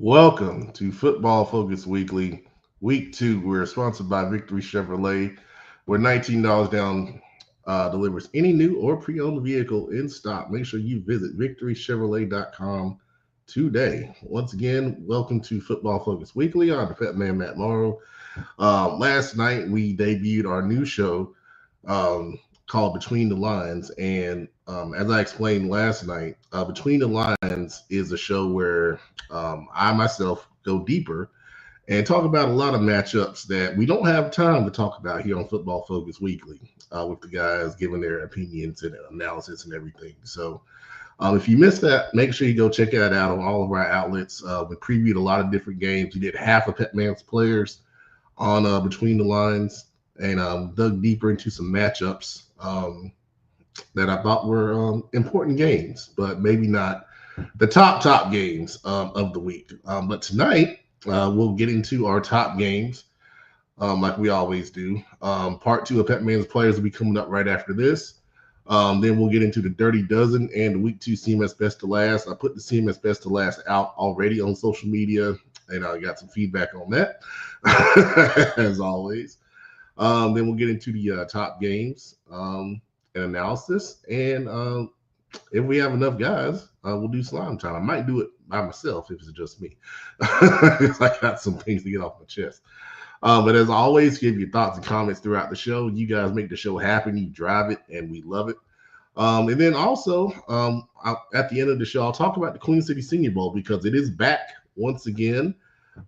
Welcome to Football Focus Weekly, Week 2. We're sponsored by Victory Chevrolet, where $19 down delivers any new or pre-owned vehicle in stock. Make sure you visit victorychevrolet.com today. Once again, welcome to Football Focus Weekly. I'm the Pepman, Matt Morrow. Last night, we debuted our new show um, called Between the Lines. And as I explained last night, Between the Lines is a show where I myself go deeper and talk about a lot of matchups that we don't have time to talk about here on Football Focus Weekly with the guys giving their opinions and analysis and everything. So if you missed that, make sure you go check that out on all of our outlets. We previewed a lot of different games. We did half of Pepman's players on Between the Lines and dug deeper into some matchups that I thought were important games, but maybe not the top games of the week. But tonight, we'll get into our top games like we always do. Part two of Pepman's players will be coming up right after this. Then we'll get into the Dirty Dozen and the Week 2 CMS Best to Last. I put the CMS Best to Last out already on social media, and I got some feedback on that, as always. Then we'll get into the top games and analysis. And if we have enough guys, we'll do slime time. I might do it by myself if it's just me. Because I got some things to get off my chest. But as always, give your thoughts and comments throughout the show. You guys make the show happen. You drive it, and we love it. And then also, at the end of the show, I'll talk about the Queen City Senior Bowl because it is back once again.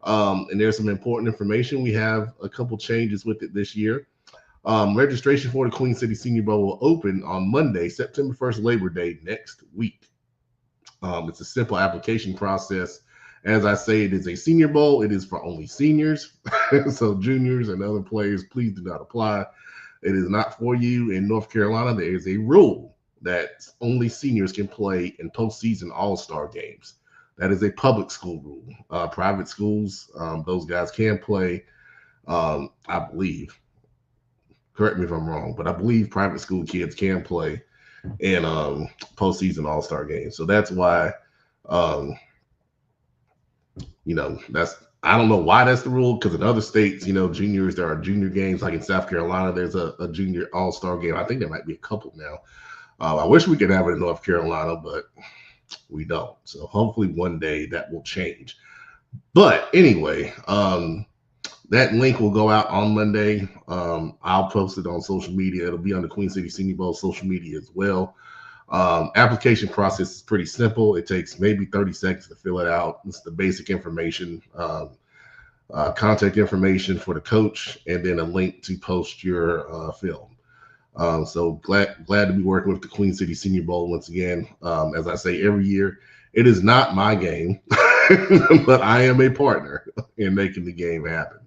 And there's some important information. We have a couple changes with it this year. Registration for the Queen City Senior Bowl will open on Monday, September 1st, Labor Day, next week. It's a simple application process. As I say, it is a senior bowl. It is for only seniors. So juniors and other players, please do not apply. It is not for you. In North Carolina, there is a rule that only seniors can play in postseason all-star games. That is a public school rule. Private schools, those guys can play, I believe. Correct me if I'm wrong, but I believe private school kids can play in postseason all-star games. So that's why, I don't know why that's the rule, because in other states, juniors, there are junior games. Like in South Carolina, there's a junior all-star game. I think there might be a couple now. I wish we could have it in North Carolina, but we don't. So hopefully one day that will change. But anyway, that link will go out on Monday. I'll post it on social media. It'll be on the Queen City Senior Bowl social media as well. Application process is pretty simple. It takes maybe 30 seconds to fill it out. It's the basic information, contact information for the coach, and then a link to post your film. So glad to be working with the Queen City Senior Bowl once again. As I say every year, it is not my game, but I am a partner in making the game happen.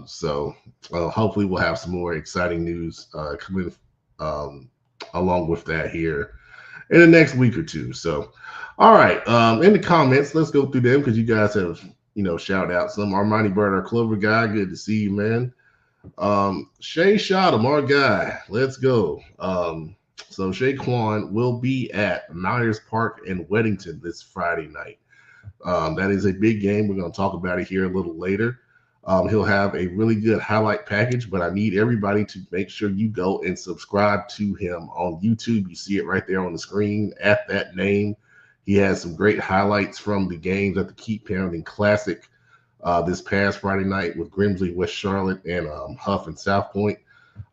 So hopefully we'll have some more exciting news coming along with that here in the next week or two. So, all right, in the comments, let's go through them because you guys have, shout out some. Armani Bird, our Clover guy, good to see you, man. Shay Shottam, our guy, let's go. So Shaquan will be at Myers Park in Weddington this Friday night. That is a big game. We're going to talk about it here a little later. He'll have a really good highlight package, but I need everybody to make sure you go and subscribe to him on YouTube. You see it right there on the screen at that name. He has some great highlights from the games at the Keep Pounding Classic this past Friday night with Grimsley, West Charlotte, and Huff and South Point.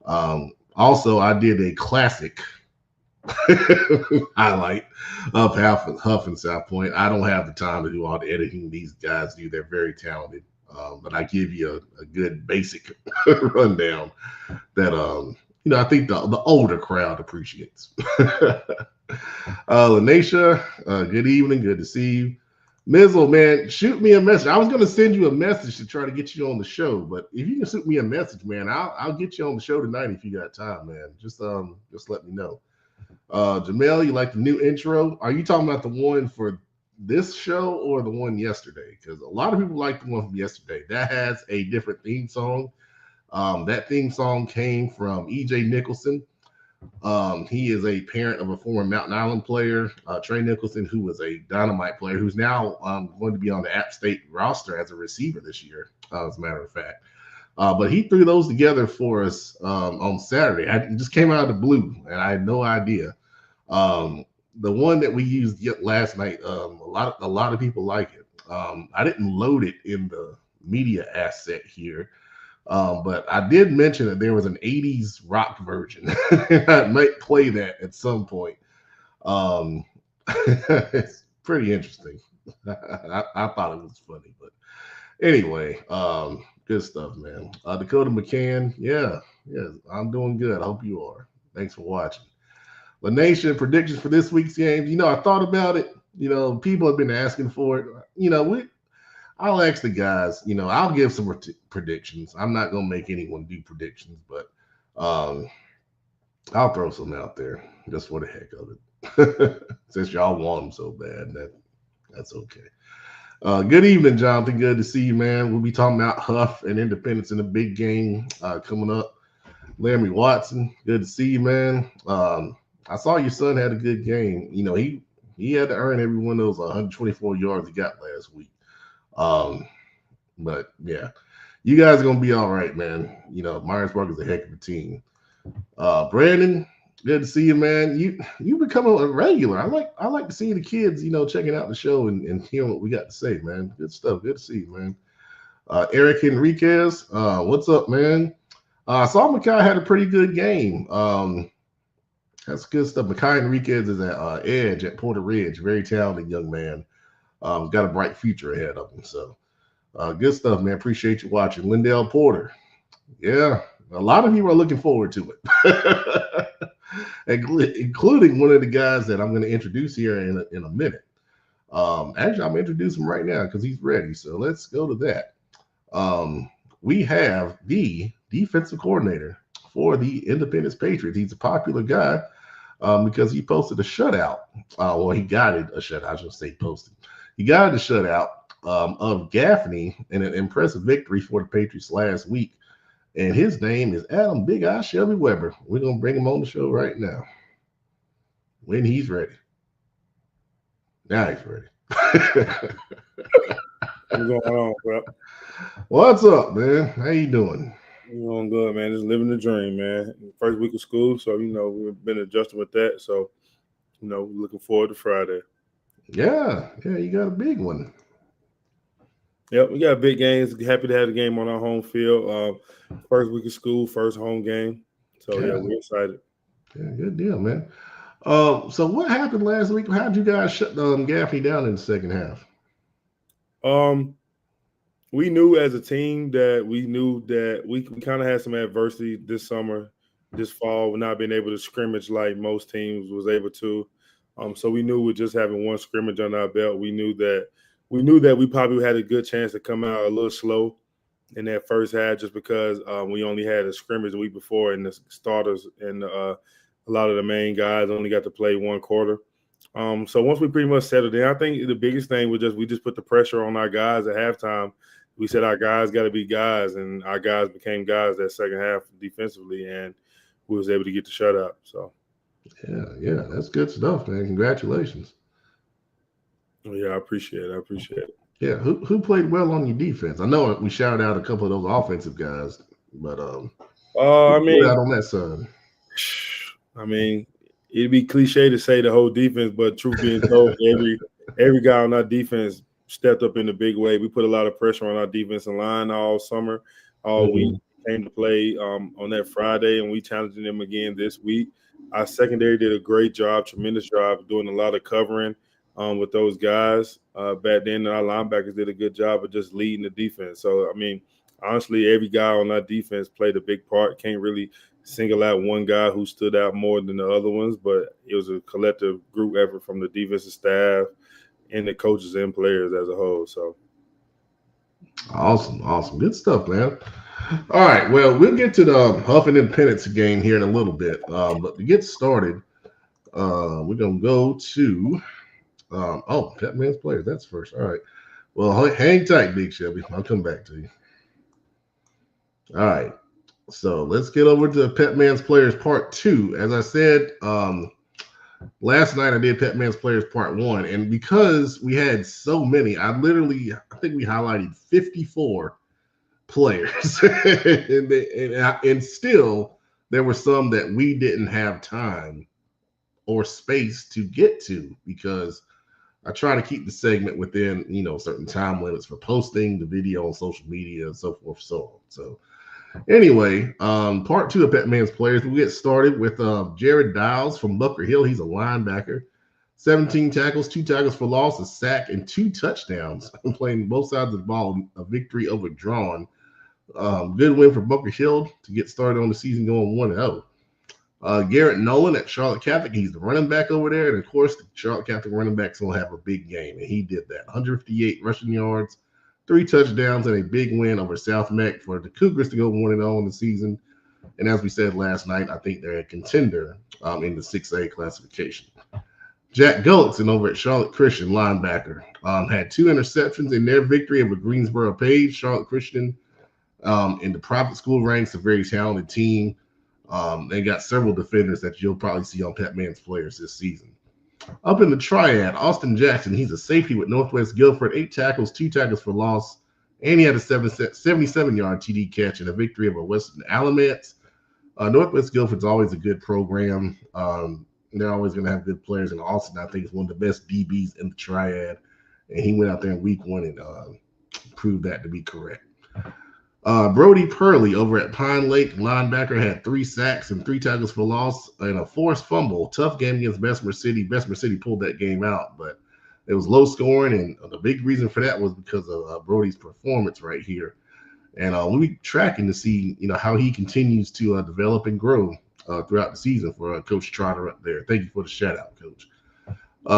Also, I did a classic highlight of Huff and South Point. I don't have the time to do all the editing these guys do. They're very talented. But I give you a good basic rundown that, I think the older crowd appreciates. Lanisha, good evening. Good to see you. Mizzle, man, shoot me a message. I was going to send you a message to try to get you on the show, but if you can shoot me a message, man, I'll get you on the show tonight if you got time, man. Just let me know. Jamel, you like the new intro? Are you talking about the one for this show or the one yesterday? Because a lot of people like the one from yesterday. That has a different theme song. That theme song came from EJ Nicholson. He is a parent of a former Mountain Island player, Trey Nicholson, who was a Dynamite player, who's now going to be on the App State roster as a receiver this year, as a matter of fact. But he threw those together for us on Saturday. It just came out of the blue, and I had no idea. The one that we used last night, a lot of people like it. I didn't load it in the media asset here, but I did mention that there was an 80s rock version. I might play that at some point. It's pretty interesting. I thought it was funny, but anyway, good stuff, man. Dakota McCann, yeah, I'm doing good. I hope you are. Thanks for watching. La Nation predictions for this week's games. I thought about it. People have been asking for it. I'll ask the guys. I'll give some predictions. I'm not gonna make anyone do predictions, but I'll throw some out there just for the heck of it. Since y'all want them so bad, that's okay. Good evening, Jonathan. Good to see you, man. We'll be talking about Huff and Independence in the big game coming up. Larry Watson, good to see you, man. I saw your son had a good game. He had to earn every one of those 124 yards he got last week. But yeah, you guys are gonna be all right, man. Myersburg is a heck of a team. Brandon, good to see you, man. You become a regular. I like to see the kids, checking out the show and hearing what we got to say, man. Good stuff. Good to see you, man. Eric Enriquez, what's up, man? I saw Makai had a pretty good game. That's good stuff. Makai Enriquez is at Edge at Porter Ridge. Very talented young man. Got a bright future ahead of him. So good stuff, man. Appreciate you watching. Lindell Porter. Yeah, a lot of you are looking forward to it. Including one of the guys that I'm going to introduce here in a minute. Actually, I'm introducing him right now because he's ready. So let's go to that. We have the defensive coordinator for the Independence Patriots. He's a popular guy because he posted a shutout. He got it a shutout. I should say posted. He got it a shutout of Gaffney in an impressive victory for the Patriots last week. And his name is Adam Big Eye Shelby Weber. We're going to bring him on the show right now when he's ready. Now he's ready. What's going on, bro? What's up, man? How you doing? I'm doing good, man. Just living the dream, man. First week of school, so, we've been adjusting with that. So, looking forward to Friday. Yeah, you got a big one. Yep, we got big games. Happy to have the game on our home field. First week of school, first home game. So, yeah we're excited. Yeah, good deal, man. So what happened last week? How'd you guys shut Gaffney down in the second half? We knew as a team that we kind of had some adversity this summer, this fall, not being able to scrimmage like most teams was able to. So we knew with just having one scrimmage on our belt, we knew that we probably had a good chance to come out a little slow in that first half just because we only had a scrimmage the week before and the starters and a lot of the main guys only got to play one quarter. So once we pretty much settled in, I think the biggest thing was we just put the pressure on our guys at halftime. We said our guys got to be guys, and our guys became guys that second half defensively, and we was able to get the shutout. So, yeah, that's good stuff, man. Congratulations. Yeah, I appreciate it. Yeah, who played well on your defense? I know we shouted out a couple of those offensive guys, but I mean, out on that side. I mean, it'd be cliche to say the whole defense, but truth being told, every guy on our defense stepped up in a big way. We put a lot of pressure on our defensive line all summer, all week. Came to play on that Friday, and we challenged them again this week. Our secondary did a great job, tremendous job, doing a lot of covering with those guys. Back then, our linebackers did a good job of just leading the defense. So, I mean, honestly, every guy on our defense played a big part. Can't really single out one guy who stood out more than the other ones, but it was a collective group effort from the defensive staff and the coaches and players as a whole. So awesome. Good stuff, man. All right. Well, we'll get to the Huff and Independence game here in a little bit. But to get started, we're going to go to Pepman's players. That's first. All right. Well, hang tight, Big Shelby. I'll come back to you. All right. So let's get over to Pepman's Players Part 2. As I said, last night I did Pepman's Players Part 1. And because we had so many, I think we highlighted 54 players. and still, there were some that we didn't have time or space to get to because I try to keep the segment within, certain time limits for posting the video on social media and so forth, so on. So anyway, part 2 of Pepman's Players, we get started with Jared Dials from Bunker Hill. He's a linebacker. 17 tackles, 2 tackles for loss, a sack, and 2 touchdowns. Playing both sides of the ball, a victory over Drawn. Good win for Bunker Hill to get started on the season going 1-0. Garrett Nolan at Charlotte Catholic, he's the running back over there. And of course, the Charlotte Catholic running backs will have a big game. And he did that. 158 rushing yards, 3 touchdowns, and a big win over South Meck for the Cougars to go 1-0 in the season. And as we said last night, I think they're a contender in the 6A classification. Jack Gullickson over at Charlotte Christian, linebacker, had 2 interceptions in their victory over Greensboro Page. Charlotte Christian in the private school ranks, a very talented team. They got several defenders that you'll probably see on Pepman's Players this season. Up in the triad, Austin Jackson, he's a safety with Northwest Guilford, 8 tackles, 2 tackles for loss, and he had a 77-yard TD catch and a victory over Western Alamance. Northwest Guilford's always a good program. They're always going to have good players, and Austin, I think, is one of the best DBs in the triad, and he went out there in week 1 and proved that to be correct. Brody Purley over at Pine Lake, linebacker, had 3 sacks and 3 tackles for loss and a forced fumble. Tough game against Bessemer City. Bessemer City pulled that game out, but it was low scoring, and the big reason for that was because of Brody's performance right here. And we'll be tracking to see, how he continues to develop and grow throughout the season for Coach Trotter up there. Thank you for the shout out, Coach.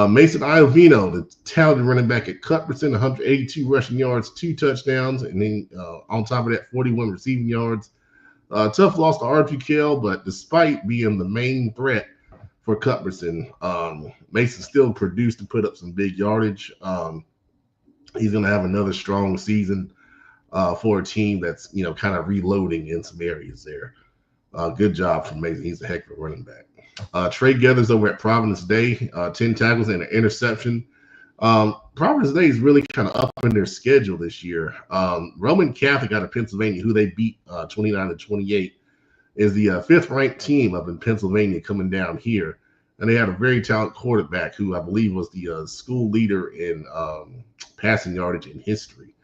Mason Iovino, the talented running back at Cuthbertson, 182 rushing yards, 2 touchdowns, and then on top of that, 41 receiving yards. Tough loss to Archie Kell, but despite being the main threat for Cuthbertson, Mason still produced and put up some big yardage. He's going to have another strong season for a team that's, kind of reloading in some areas there. Good job from Mason. He's a heck of a running back. Trey Gathers over at Providence Day, 10 tackles and an interception. Providence Day is really kind of up in their schedule this year. Roman Catholic out of Pennsylvania, who they beat 29-28, is the 5th ranked team up in Pennsylvania coming down here. And they had a very talented quarterback who I believe was the school leader in passing yardage in history.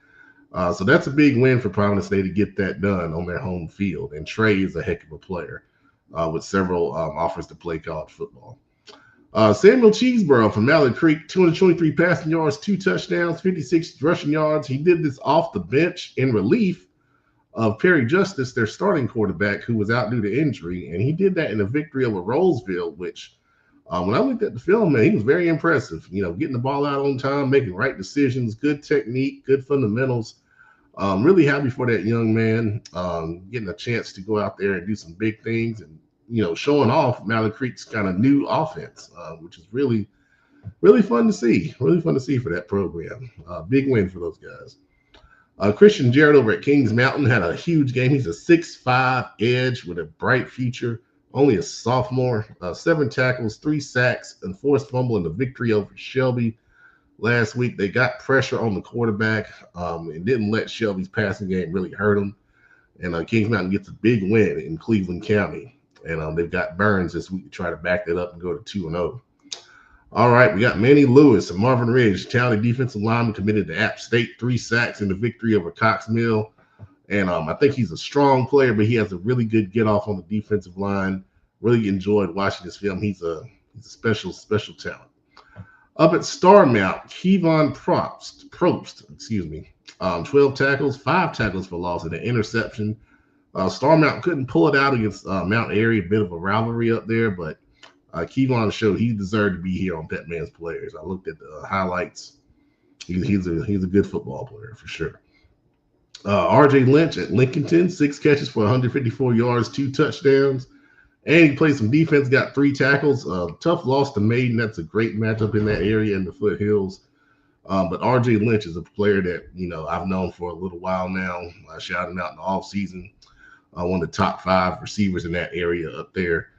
So that's a big win for Providence Day to get that done on their home field. And Trey is a heck of a player with several offers to play college football. Samuel Cheeseborough from Mallard Creek, 223 passing yards, 2 touchdowns, 56 rushing yards. He did this off the bench in relief of Perry Justice, their starting quarterback, who was out due to injury. And he did that in a victory over Roseville, which when I looked at the film, man, he was very impressive. Getting the ball out on time, making right decisions, good technique, good fundamentals. Really happy for that young man getting a chance to go out there and do some big things and, showing off Mallard Creek's kind of new offense, which is really, really fun to see. Really fun to see for that program. Big win for those guys. Christian Jarrett over at Kings Mountain had a huge game. He's a 6'5" edge with a bright future, only a sophomore. 7 tackles, 3 sacks, and forced fumble in the victory over Shelby. Last week, they got pressure on the quarterback and didn't let Shelby's passing game really hurt him. And Kings Mountain gets a big win in Cleveland County. And they've got Burns this week to try to back that up and go to 2-0. All right, we got Manny Lewis and Marvin Ridge, talented defensive lineman committed to App State, 3 sacks in the victory over Cox Mill. And I think he's a strong player, but he has a really good get off on the defensive line. Really enjoyed watching this film. He's a special talent. Up at Starmount, Kevon Probst, 12 tackles, 5 tackles for loss, and an interception. Starmount couldn't pull it out against Mount Airy, a bit of a rivalry up there, but Kevon showed he deserved to be here on Pepman's Players. I looked at the highlights. He's a good football player for sure. R.J. Lynch at Lincolnton, 6 catches for 154 yards, 2 touchdowns. And he played some defense, got 3 tackles. Tough loss to Maiden. That's a great matchup in that area in the foothills. But R.J. Lynch is a player that, I've known for a little while now. I shouted him out in the offseason. one of the top 5 receivers in that area up there.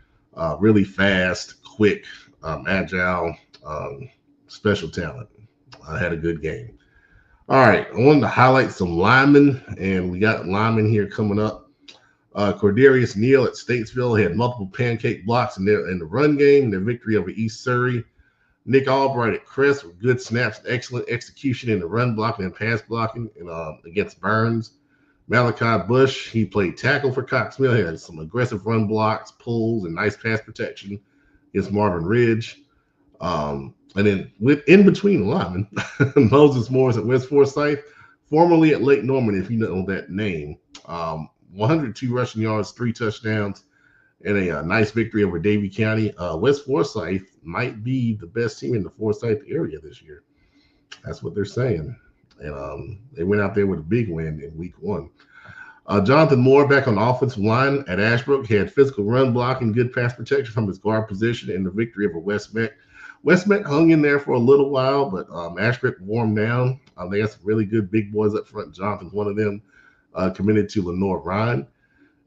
Really fast, quick, agile, um, special talent. Had a good game. All right, I wanted to highlight some linemen, and we got linemen here coming up. Cordarius Neal at Statesville had multiple pancake blocks in the run game, their victory over East Surrey. Nick Albright at Crest with good snaps and excellent execution in the run blocking and pass blocking and, against Burns. Malachi Bush, he played tackle for Coxmill. He had some aggressive run blocks, pulls, and nice pass protection against Marvin Ridge. And then in between the linemen, Moses Morris at West Forsyth, formerly at Lake Norman, if you know that name. 102 rushing yards, 3 touchdowns, and a nice victory over Davie County. West Forsyth might be the best team in the Forsyth area this year. That's what they're saying. And they went out there with a big win in week 1. Jonathan Moore back on the offensive line at Ashbrook. He had physical run blocking, good pass protection from his guard position in the victory over West Meck. West Meck hung in there for a little while, but Ashbrook warmed down. They got some really good big boys up front. Jonathan's one of them, committed to Lenore Ryan.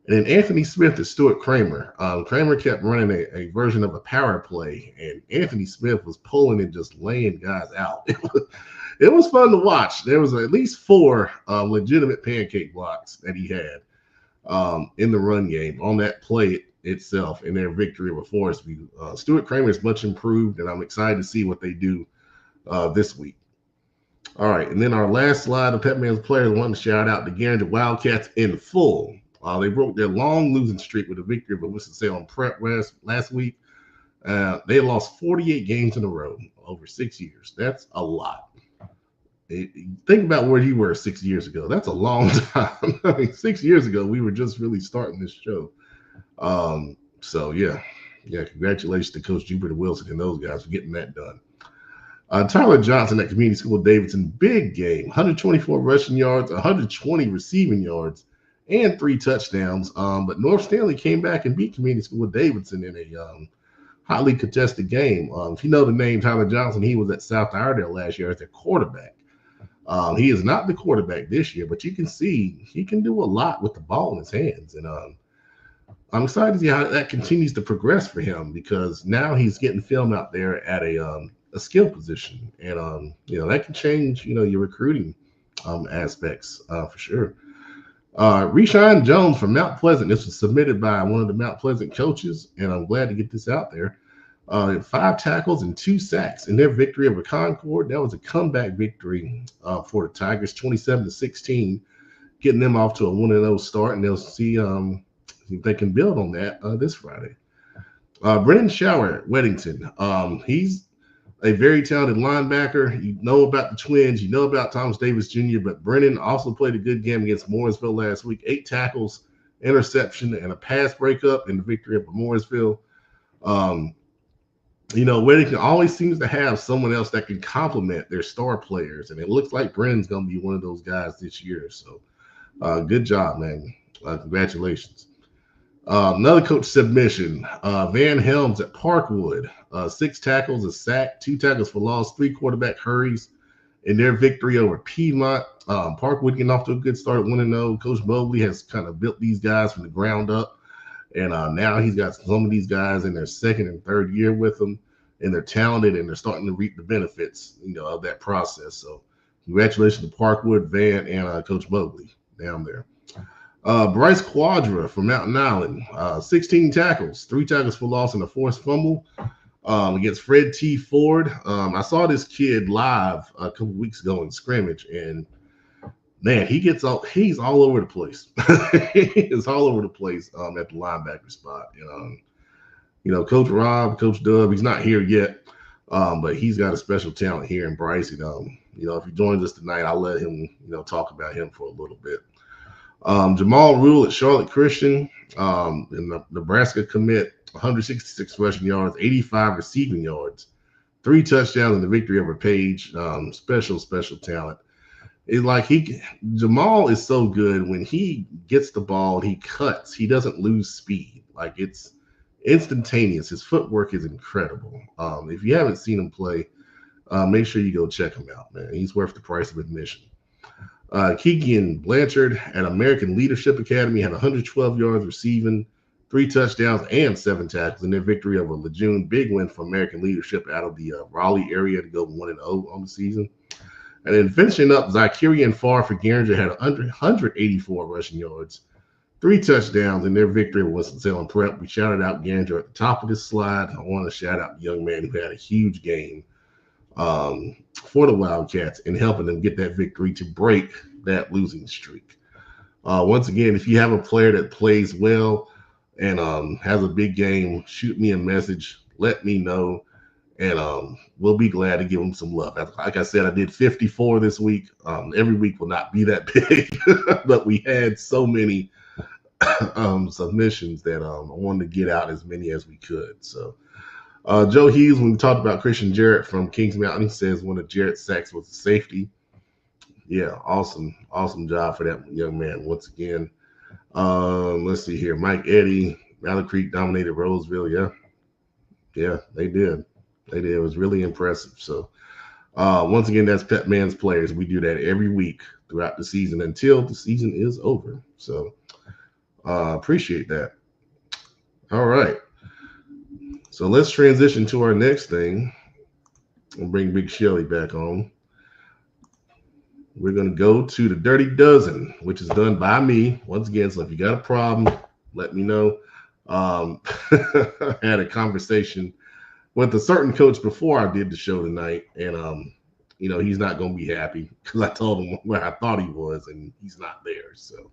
And then Anthony Smith and Stuart Kramer. Kramer kept running a version of a power play, and Anthony Smith was pulling and just laying guys out. It was fun to watch. There was at least 4 legitimate pancake blocks that he had in the run game on that play itself in their victory over Forest View. Stuart Kramer is much improved, and I'm excited to see what they do this week. All right, and then our last slide of Pepman's players, I want to shout out the Guernsey Wildcats in full. They broke their long losing streak with a victory over Winston-Salem Prep last week. They lost 48 games in a row over 6 years. That's a lot. Think about where you were 6 years ago. That's a long time. I mean, 6 years ago, we were just really starting this show. So, yeah, congratulations to Coach Jupiter Wilson and those guys for getting that done. Tyler Johnson at Community School Davidson, big game, 124 rushing yards, 120 receiving yards, and 3 touchdowns. But North Stanley came back and beat Community School Davidson in a highly contested game. If you know the name Tyler Johnson, he was at South Iredale last year as their quarterback. He is not the quarterback this year, but you can see he can do a lot with the ball in his hands. And I'm excited to see how that continues to progress for him, because now he's getting film out there at a skill position. And, that can change, your recruiting aspects for sure. Reshawn Jones from Mount Pleasant. This was submitted by one of the Mount Pleasant coaches, and I'm glad to get this out there. 5 tackles and 2 sacks in their victory over Concord. That was a comeback victory for the Tigers, 27-16, getting them off to a 1-0 start, and they'll see if they can build on that this Friday. Brennan Shower at Weddington. He's a very talented linebacker. You know about the Twins. You know about Thomas Davis Jr., but Brennan also played a good game against Mooresville last week. 8 tackles, interception, and a pass breakup in the victory over Mooresville. Weddington always seems to have someone else that can complement their star players, and it looks like Brennan's going to be one of those guys this year. So good job, man. Congratulations. Another coach submission, Van Helms at Parkwood, 6 tackles, a sack, 2 tackles for loss, 3 quarterback hurries in their victory over Piedmont. Parkwood getting off to a good start at 1-0. Coach Mobley has kind of built these guys from the ground up, and now he's got some of these guys in their 2nd and 3rd year with him, and they're talented, and they're starting to reap the benefits, of that process. So congratulations to Parkwood, Van, and Coach Mobley down there. Bryce Quadra from Mountain Island, 16 tackles, 3 tackles for loss, and a forced fumble against Fred T. Ford. I saw this kid live a couple weeks ago in scrimmage, and man, he's all over the place. He is all over the place at the linebacker spot. Coach Rob, Coach Dub, he's not here yet, but he's got a special talent here in Bryce. If he joins us tonight, I'll let him, talk about him for a little bit. Jamal Rule at Charlotte Christian, in the Nebraska commit, 166 rushing yards, 85 receiving yards, 3 touchdowns in the victory over Page. Special talent. It's like Jamal is so good when he gets the ball, he cuts. He doesn't lose speed. Like, it's instantaneous. His footwork is incredible. If you haven't seen him play, make sure you go check him out, man. He's worth the price of admission. Keegan Blanchard at American Leadership Academy had 112 yards receiving, 3 touchdowns, and 7 tackles in their victory over Lejeune. Big win for American Leadership out of the Raleigh area to go 1-0 on the season. And then finishing up, Zacharian Farr for Garinger had 184 rushing yards, 3 touchdowns in their victory over Winston-Salem Prep. We shouted out Garinger at the top of this slide. I want to shout out the young man who had a huge game for the Wildcats and helping them get that victory to break that losing streak. Once again, if you have a player that plays well and has a big game, shoot me a message, let me know, and we'll be glad to give them some love. Like I said, I did 54 this week. Every week will not be that big, but we had so many submissions that I wanted to get out as many as we could. So Joe Hughes, when we talked about Christian Jarrett from Kings Mountain, he says one of Jarrett's sacks was a safety. Yeah, awesome job for that young man once again. Let's see here. Mike Eddy, Valley Creek dominated Roseville. Yeah, they did. It was really impressive. So once again, that's Pepman's players. We do that every week throughout the season until the season is over. So appreciate that. All right. So let's transition to our next thing and bring Big Shelly back on. We're going to go to the Dirty Dozen, which is done by me once again. So if you got a problem, let me know. I had a conversation with a certain coach before I did the show tonight, and he's not going to be happy because I told him where I thought he was, and he's not there. So,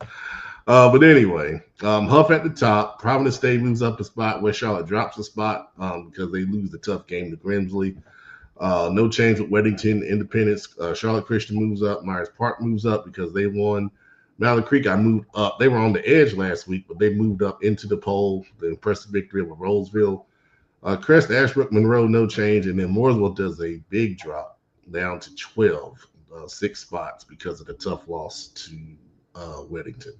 but anyway, Huff at the top. Providence State moves up a spot where Charlotte drops a spot because they lose the tough game to Grimsley. No change with Weddington, Independence. Charlotte Christian moves up. Myers Park moves up because they won. Valley Creek, I moved up. They were on the edge last week, but they moved up into the poll. The impressive victory over Roseville. Crest, Ashbrook, Monroe, no change. And then Mooresville does a big drop down to 12, 6 spots because of the tough loss to Weddington.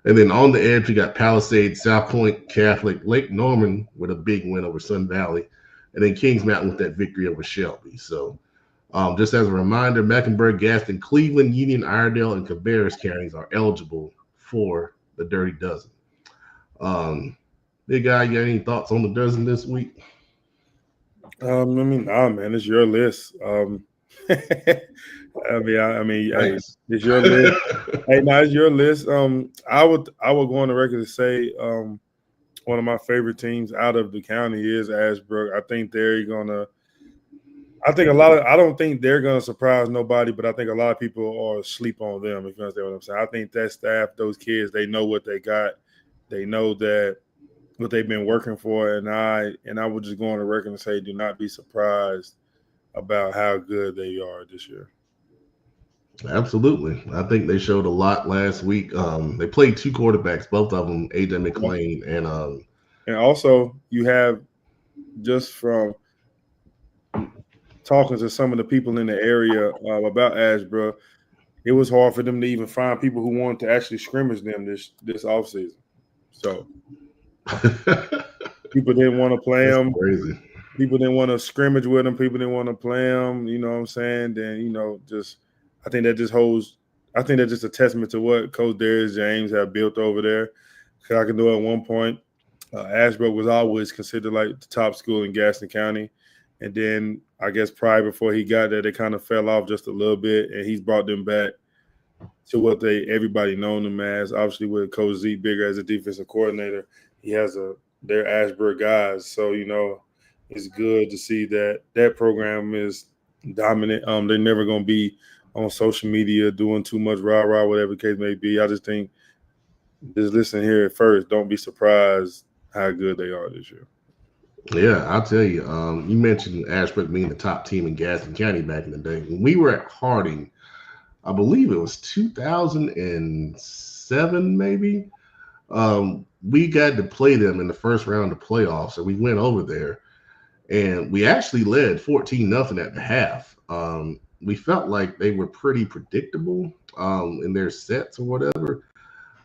And then on the edge, we got Palisade, South Point, Catholic, Lake Norman with a big win over Sun Valley. And then Kings Mountain with that victory over Shelby. So just as a reminder, Mecklenburg, Gaston, Cleveland, Union, Iredell, and Cabarrus counties are eligible for the Dirty Dozen. Big guy, you got any thoughts on the dozen this week? Man, it's your list. It's your list. Hey, now it's your list. I would go on the record to say one of my favorite teams out of the county is Ashbrook. I think I don't think they're gonna surprise nobody, but I think a lot of people are asleep on them, if you understand what I'm saying. I think that staff, those kids, they know what they got. They know that what they've been working for, and I would just go on the record and say, do not be surprised about how good they are this year. Absolutely. I think they showed a lot last week. They played 2 quarterbacks, both of them, AJ McLean and also you have, just from talking to some of the people in the area about Ashbrook, it was hard for them to even find people who wanted to actually scrimmage them this offseason. So people didn't want to play them. Crazy. People didn't want to scrimmage with them. People didn't want to play them. You know what I'm saying? Then, I think that's just a testament to what Coach Darius James have built over there. Because I can do it at one point. Ashbrook was always considered like the top school in Gaston County. And then I guess probably before he got there, they kind of fell off just a little bit. And he's brought them back to what everybody known them as. Obviously, with Coach Z Bigger as a defensive coordinator, he has their Ashbrook guys. So, it's good to see that program is dominant. They're never going to be on social media doing too much rah-rah, whatever the case may be. I just think, just listen here at first. Don't be surprised how good they are this year. Yeah, I'll tell you. You mentioned Ashbrook being the top team in Gaston County back in the day. When we were at Harding, I believe it was 2007, maybe. We got to play them in the first round of playoffs, and we went over there, and we actually led 14-0 at the half. We felt like they were pretty predictable in their sets or whatever.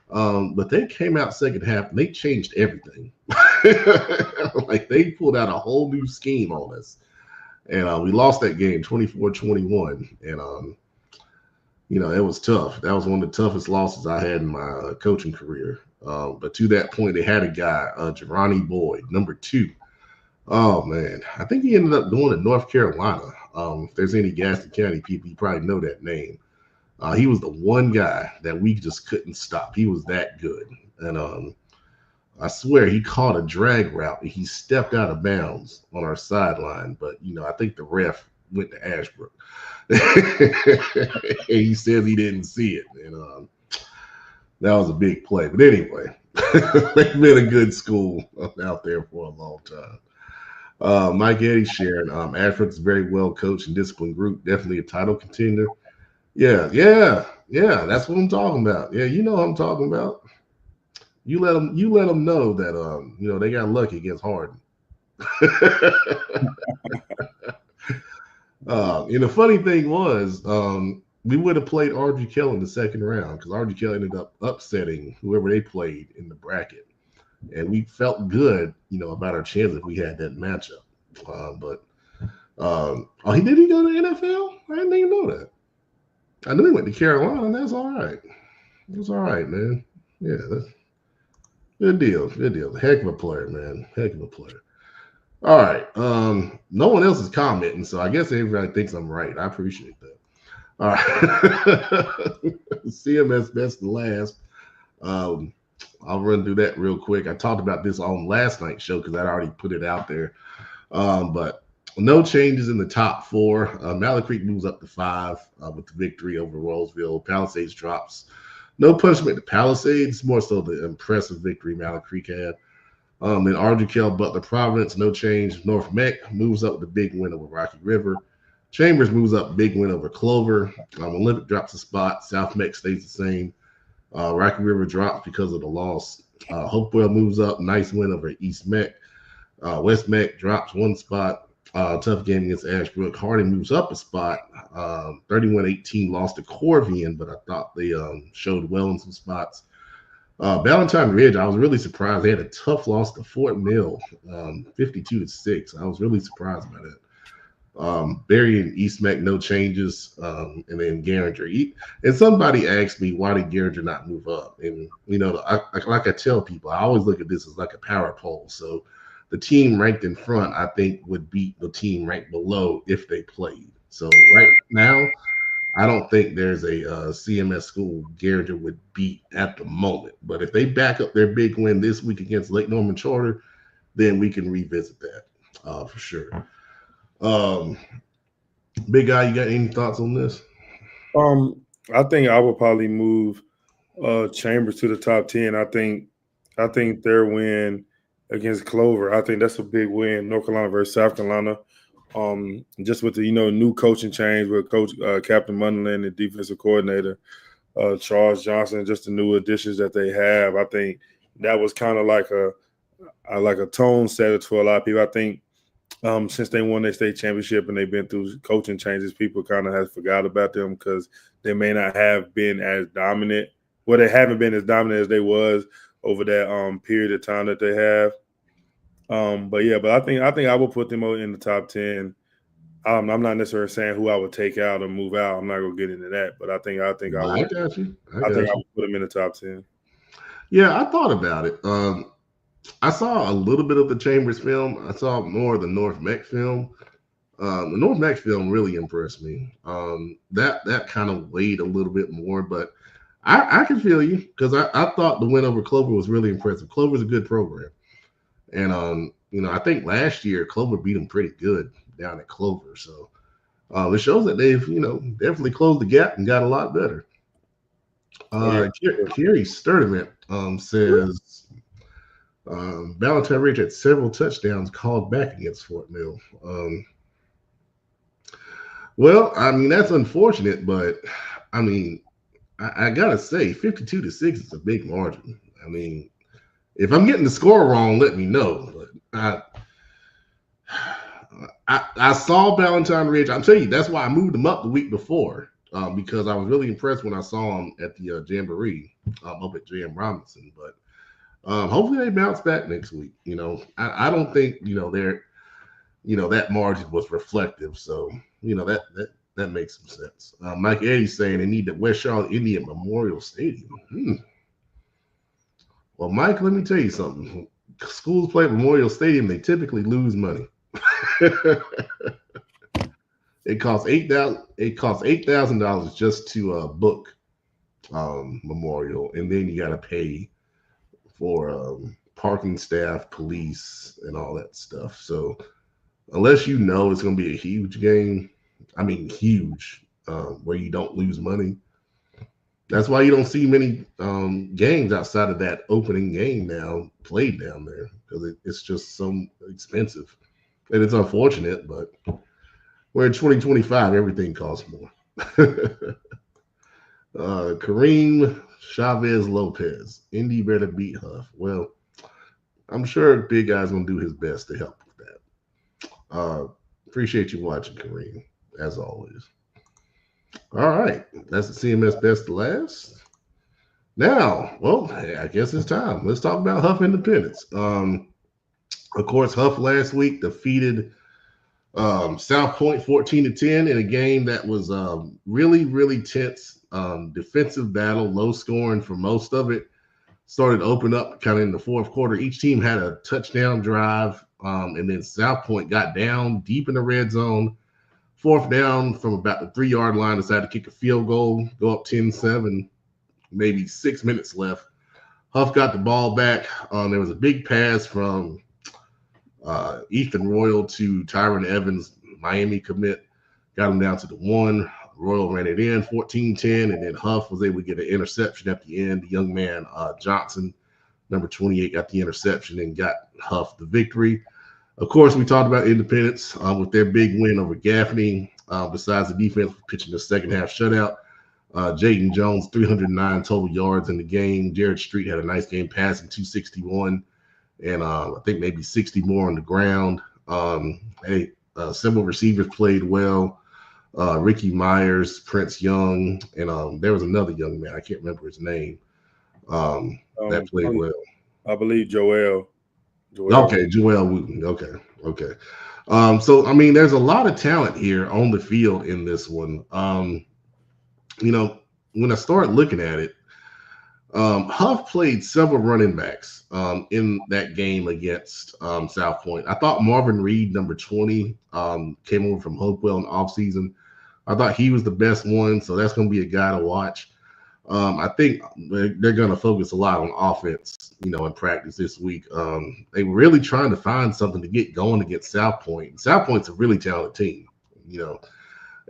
But they came out second half and they changed everything. Like they pulled out a whole new scheme on us. And we lost that game 24-21. And It was tough. That was one of the toughest losses I had in my coaching career. But to that point, they had a guy, Jerani Boyd, number 2. Oh man, I think he ended up going to North Carolina. If there's any Gaston County people, you probably know that name. He was the one guy that we just couldn't stop. He was that good, and I swear he caught a drag route and he stepped out of bounds on our sideline. But I think the ref went to Ashbrook. He says he didn't see it, and that was a big play. But anyway, they've been a good school out there for a long time. Mike Eddie sharing, Ashbrook's a very well coached and disciplined group, definitely a title contender. Yeah, yeah, yeah. That's what I'm talking about. Yeah, you know what I'm talking about. You let them know that they got lucky against Harden. And the funny thing was, we would have played RG Kell in the second round because RG Kell ended up upsetting whoever they played in the bracket, and we felt good, about our chance if we had that matchup. But oh, he go to the NFL? I didn't even know that. I knew he went to Carolina. And that's all right. That's all right, man. Yeah, that's good deal. Good deal. Heck of a player, man. Heck of a player. All right. No one else is commenting, so I guess everybody thinks I'm right. I appreciate that. All right. CMS best and last. Um, I'll run through that real quick. I talked about this on last night's show because I'd already put it out there. But no changes in the top 4. Mallard Creek moves up to 5 with the victory over Roseville. Palisades drops. No punishment to Palisades, more so the impressive victory Mallard Creek had. And Argykel, Butler, Providence, no change. North Meck moves up with a big win over Rocky River. Chambers moves up, big win over Clover. Olympic drops a spot. South Meck stays the same. Rocky River drops because of the loss. Hopewell moves up, nice win over East Meck. West Meck drops 1 spot. Tough game against Ashbrook. Harding moves up a spot. 31-18 lost to Corvian, but I thought they showed well in some spots. Valentine Ridge, I was really surprised. They had a tough loss to Fort Mill, 52-6. I was really surprised by that. Berry and East Meck, no changes. And then Garinger. And somebody asked me, why did Garinger not move up? And, like I tell people, I always look at this as like a power poll. So the team ranked in front, I think, would beat the team ranked below if they played. So right now, I don't think there's a CMS school Garinger would beat at the moment. But if they back up their big win this week against Lake Norman Charter, then we can revisit that for sure. Big guy, you got any thoughts on this? I think I would probably move Chambers to the top 10. I think their win against Clover, I think that's a big win. North Carolina versus South Carolina. Just with the new coaching change with Coach Captain Munderland, the defensive coordinator Charles Johnson, just the new additions that they have. I think that was kind of like a tone setter for a lot of people. I think since they won their state championship and they've been through coaching changes, people kind of have forgot about them because they may not have been as dominant. Well, they haven't been as dominant as they was over that period of time that they have. But I think I will put them in the top 10. I'm not necessarily saying who I would take out or move out. I'm not gonna get into that, but I think I got you. I would put them in the top 10. Yeah, I thought about it. I saw a little bit of the Chambers film. I saw more of the North Meck film. The North Meck film really impressed me. That kind of weighed a little bit more, but I can feel you because I thought the win over Clover was really impressive. Clover's a good program. And I think last year Clover beat them pretty good down at Clover. So it shows that they've, definitely closed the gap and got a lot better. Kerry Sturdivant says Valentine Ridge had several touchdowns called back against Fort Mill. Well, I mean, that's unfortunate, but I mean, I gotta say, 52-6 is a big margin. I mean, if I'm getting the score wrong, let me know. But I saw Valentine Ridge. I'm telling you, that's why I moved him up the week before because I was really impressed when I saw him at the Jamboree up at J.M. Robinson. But hopefully they bounce back next week. I don't think they're that margin was reflective. So That makes some sense. Mike Eddie's saying they need the West Charlotte Indian Memorial Stadium. Well, Mike, let me tell you something. Schools play at Memorial Stadium, they typically lose money. It costs $8,000 just to book Memorial, and then you got to pay for parking staff, police, and all that stuff. So unless you know it's going to be a huge game, I mean huge, where you don't lose money. That's why you don't see many games outside of that opening game now played down there because it's just so expensive, and it's unfortunate. But we're in 2025; everything costs more. Kareem Chavez Lopez, Indy better beat Huff. Well, I'm sure Big Guy's gonna do his best to help with that. Appreciate you watching, Kareem, as always. All right, that's the CMS best to last. Now, well, I guess it's time. Let's talk about Huff Independence. Of course, Huff last week defeated South Point 14-10 in a game that was really, really tense. Defensive battle, low scoring for most of it. Started to open up kind of in the fourth quarter. Each team had a touchdown drive, and then South Point got down deep in the red zone. Fourth down from about the 3-yard line, decided to kick a field goal, go up 10-7, maybe 6 minutes left. Huff got the ball back. There was a big pass from Ethan Royal to Tyron Evans, Miami commit. Got him down to the 1. Royal ran it in 14-10, and then Huff was able to get an interception at the end. The young man, Johnson, number 28, got the interception and got Huff the victory. Of course, we talked about Independence with their big win over Gaffney. Besides the defense pitching the second half shutout, Jaden Jones, 309 total yards in the game. Jared Street had a nice game passing, 261, and I think maybe 60 more on the ground. Several receivers played well. Ricky Myers, Prince Young, and there was another young man. I can't remember his name that played well. I believe Joel. Okay, Joel Wooten. Okay. So, I mean, there's a lot of talent here on the field in this one. When I start looking at it, Huff played several running backs in that game against South Point. I thought Marvin Reed, number 20, came over from Hopewell in the offseason. I thought he was the best one, so that's going to be a guy to watch. I think they're going to focus a lot on offense, in practice this week. They were really trying to find something to get going against South Point. South Point's a really talented team,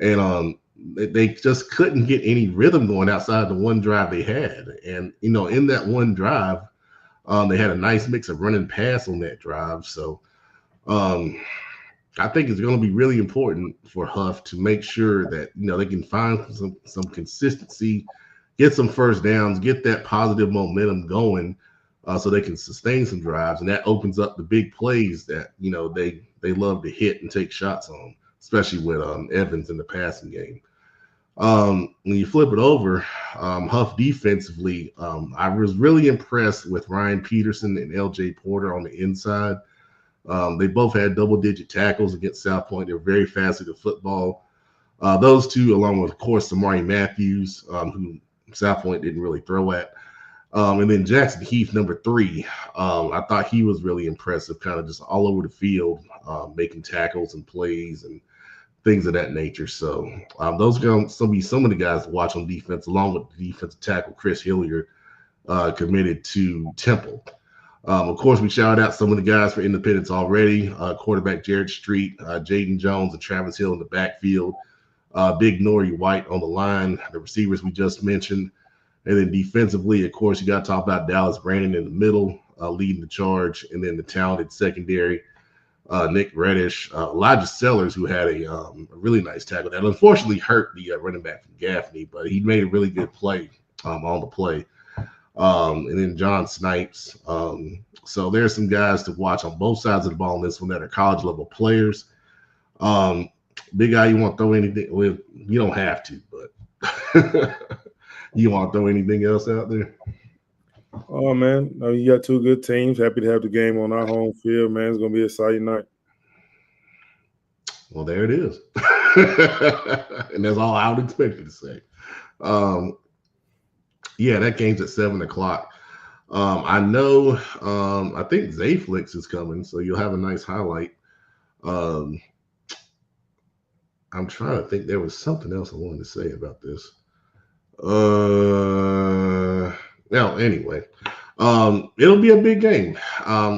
and they just couldn't get any rhythm going outside the one drive they had. And, in that one drive, they had a nice mix of run and pass on that drive. So I think it's going to be really important for Huff to make sure that, they can find some consistency, get some first downs, get that positive momentum going so they can sustain some drives. And that opens up the big plays that, they love to hit and take shots on, especially with Evans in the passing game. When you flip it over, Huff defensively, I was really impressed with Ryan Peterson and LJ Porter on the inside. They both had double-digit tackles against South Point. They're very fast at the football. Those two, along with, of course, Samari Matthews, who South Point didn't really throw at. And then Jackson Heath, number 3. I thought he was really impressive, kind of just all over the field, making tackles and plays and things of that nature. So those are going to be some of the guys to watch on defense, along with the defensive tackle Chris Hillier, committed to Temple. Of course, we shouted out some of the guys for Independence already. Quarterback Jared Street, Jaden Jones, and Travis Hill in the backfield. Big Nori White on the line, the receivers we just mentioned. And then defensively, of course, you got to talk about Dallas Brandon in the middle, leading the charge. And then the talented secondary, Nick Reddish, Elijah Sellers, who had a really nice tackle that unfortunately hurt the running back from Gaffney, but he made a really good play on the play. And then John Snipes. So there's some guys to watch on both sides of the ball in this one that are college level players. Big Guy, you want to throw anything? Well, you don't have to, but you want to throw anything else out there? Oh, man, you got two good teams. Happy to have the game on our home field, man. It's going to be an exciting night. Well, there it is. And that's all I would expect you to say. Um, yeah, that game's at 7 o'clock. I know. I think Zayflix is coming, so you'll have a nice highlight. Um, I'm trying to think. There was something else I wanted to say about this. Now, anyway, it'll be a big game.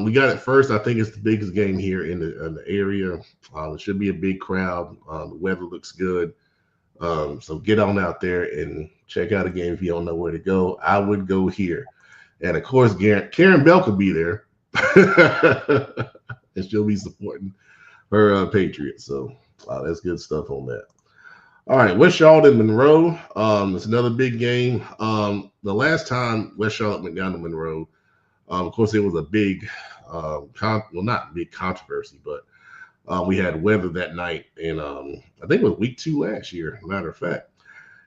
We got it first. I think it's the biggest game here in the area. It should be a big crowd. The weather looks good. So get on out there and check out a game if you don't know where to go. I would go here. And of course, Karen Bell could be there. And she'll be supporting her Patriots. So that's good stuff on that. All right, West Charlotte and Monroe. It's another big game. The last time West Charlotte went down to Monroe, of course, it was a big, well, not big controversy, but we had weather that night, and I think it was week 2 last year, matter of fact.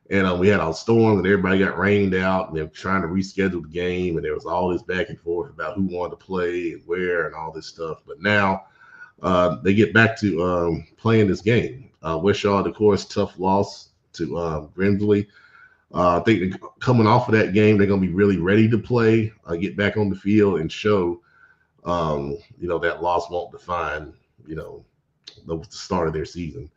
And we had a storm, and everybody got rained out, and they were trying to reschedule the game, and there was all this back and forth about who wanted to play and where and all this stuff. But now they get back to playing this game. West Charlotte, of course, tough loss to Grimsley. I think coming off of that game, they're going to be really ready to play, get back on the field, and show, that loss won't define, the start of their season.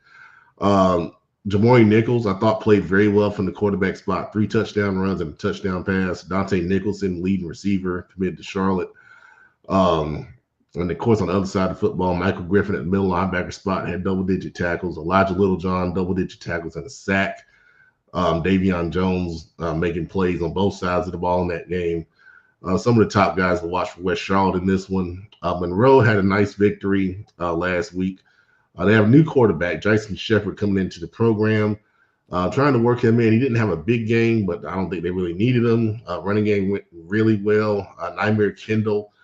Jamori Nichols, I thought, played very well from the quarterback spot. 3 touchdown runs and a touchdown pass. Dante Nicholson, leading receiver, committed to Charlotte. And of course, on the other side of the football, Michael Griffin at the middle linebacker spot had double-digit tackles. Elijah Littlejohn, double-digit tackles and a sack. Davion Jones making plays on both sides of the ball in that game. Some of the top guys to watch for West Charlotte in this one. Monroe had a nice victory last week. They have a new quarterback, Jason Shepard, coming into the program, trying to work him in. He didn't have a big game, but I don't think they really needed him. Running game went really well. Nymere Kendall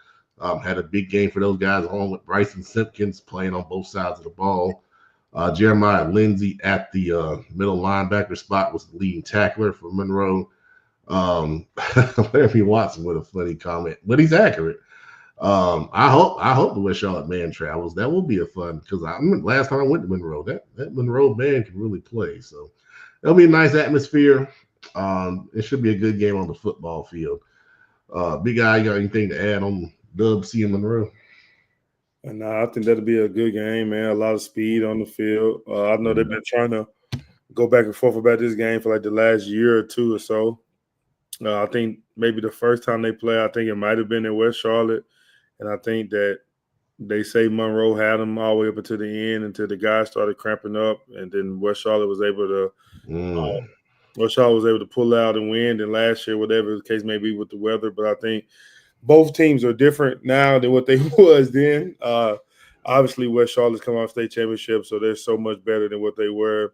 had a big game for those guys, along with Bryson Simpkins playing on both sides of the ball. Jeremiah Lindsay at the middle linebacker spot was the leading tackler for Monroe. Larry Watson with a funny comment, but he's accurate. I hope the West Charlotte band travels. That will be a fun, because I remember last time I went to Monroe, that Monroe band can really play. So it'll be a nice atmosphere. It should be a good game on the football field. Big Eye, you got anything to add on Dub C and Monroe? And I think that'll be a good game, man. A lot of speed on the field. I know they've been trying to go back and forth about this game for like the last year or two or so. I think maybe the first time they play, I think it might have been in West Charlotte. And I think that they say Monroe had them all the way up until the end, until the guys started cramping up, and then West Charlotte was able to pull out and win. And last year, whatever the case may be with the weather, but I think both teams are different now than what they was then. Obviously, West Charlotte's come off state championship, so they're so much better than what they were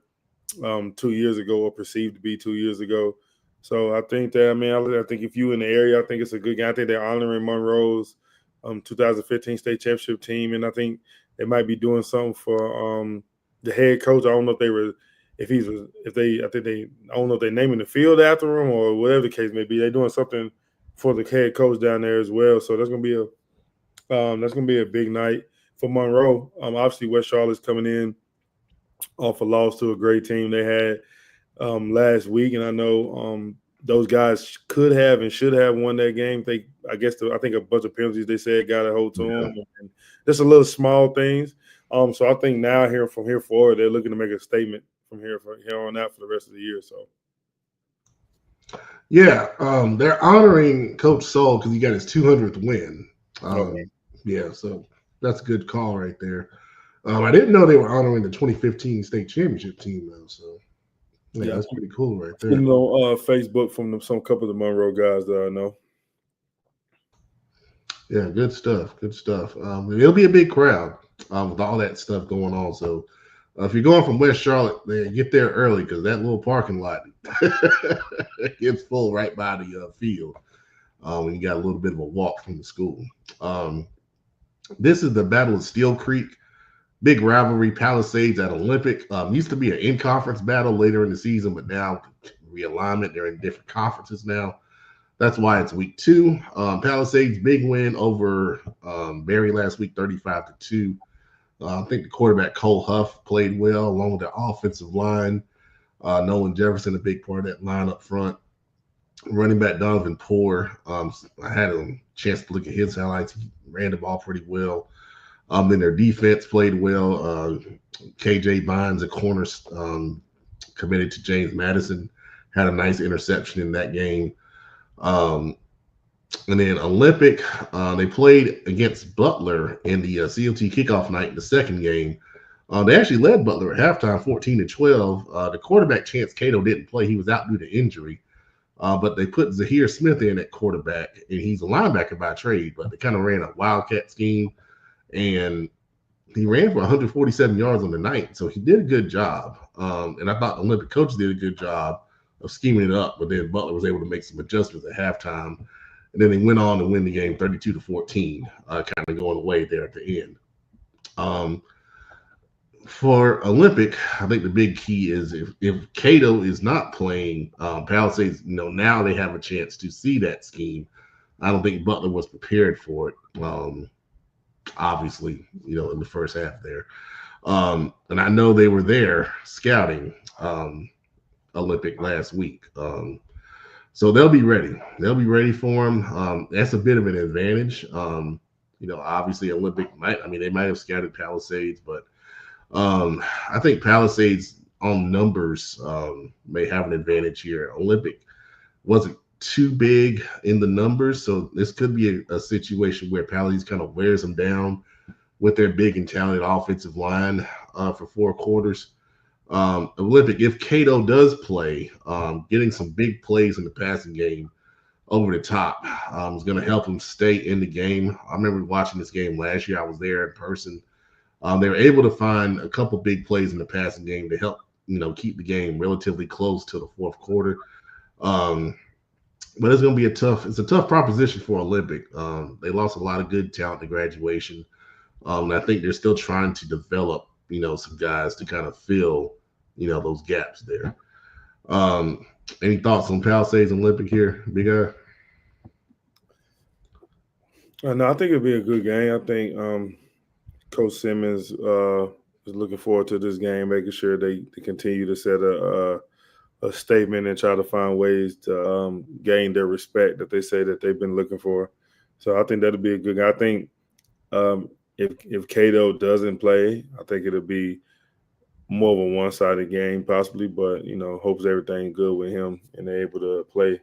2 years ago, or perceived to be 2 years ago. So I think that, I think if you in the area, I think it's a good game. I think they're honoring Monroe's 2015 state championship team, and I think they might be doing something for the head coach. I don't know if they were, I don't know if they're naming the field after him or whatever the case may be. They're doing something for the head coach down there as well. So that's gonna be a big night for Monroe. Obviously West Charlotte's coming in off a loss to a great team they had last week, and I know those guys could have and should have won that game. I think a bunch of penalties they said got a hold to them, and just a little small things. So I think now from here forward, they're looking to make a statement from here on out for the rest of the year. So. Yeah, they're honoring Coach Soul because he got his 200th win. Yeah, so that's a good call right there. I didn't know they were honoring the 2015 state championship team though. So yeah, that's pretty cool right there. Facebook from some couple of the Monroe guys that I know. Yeah, good stuff. Good stuff. It'll be a big crowd with all that stuff going on. So if you're going from West Charlotte, man, get there early because that little parking lot gets full right by the field. When you got a little bit of a walk from the school. This is the Battle of Steel Creek. Big rivalry, Palisades at Olympic. Used to be an in-conference battle later in the season, but now realignment. They're in different conferences now. That's why it's week 2. Palisades big win over Berry last week, 35-2. I think the quarterback Cole Huff played well along with the offensive line. Nolan Jefferson, a big part of that line up front. Running back Donovan Poor. I had a chance to look at his highlights. He ran the ball pretty well. Then their defense played well. KJ Bynes, a corner, committed to James Madison, had a nice interception in that game. Um, and then Olympic, they played against Butler in the CLT kickoff night in the second game. They actually led Butler at halftime 14-12. The quarterback Chance Cato didn't play. He was out due to injury. But they put Zahir Smith in at quarterback, and he's a linebacker by trade, but they kind of ran a wildcat scheme, and he ran for 147 yards on the night. So he did a good job. And I thought the Olympic coaches did a good job of scheming it up, but then Butler was able to make some adjustments at halftime. And then they went on to win the game 32-14, kind of going away there at the end. Um, for Olympic, I think the big key is if Cato is not playing, Palisades, now they have a chance to see that scheme. I don't think Butler was prepared for it. Obviously, in the first half there. And I know they were there scouting Olympic last week. So they'll be ready. They'll be ready for them. That's a bit of an advantage. Obviously Olympic they might have scouted Palisades, but I think Palisades on numbers may have an advantage here. Olympic wasn't too big in the numbers, so this could be a situation where Palisades kind of wears them down with their big and talented offensive line for 4 quarters. Olympic, if Cato does play, getting some big plays in the passing game over the top is going to help them stay in the game. I remember watching this game last year. I was there in person. They were able to find a couple big plays in the passing game to help, keep the game relatively close to the fourth quarter. But it's going to be a tough proposition for Olympic. They lost a lot of good talent to graduation. And I think they're still trying to develop, some guys to kind of fill, those gaps there. Any thoughts on Palisades Olympic here, Big Guy? No, I think it'll be a good game. I think Coach Simmons is looking forward to this game, making sure they continue to set a statement and try to find ways to gain their respect that they say that they've been looking for. So I think that'll be a good game. I think if Cato doesn't play, I think it'll be more of a one-sided game possibly, but, hopes everything good with him and they're able to play.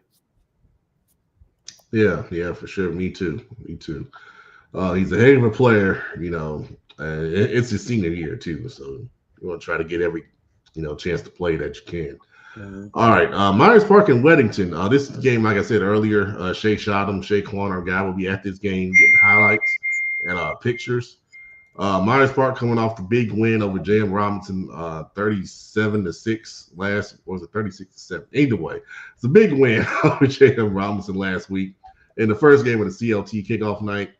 Yeah, for sure. Me too. He's a heck of a player, it's his senior year too. So you want to try to get every, chance to play that you can. Mm-hmm. All right. Myers Park and Weddington. This game, like I said earlier, Shay Kwan, our guy, will be at this game getting highlights and pictures. Myers Park coming off the big win over J.M. Robinson, 37-6 last, or was it 36-7? Either way, it's a big win over J.M. Robinson last week in the first game of the CLT kickoff night.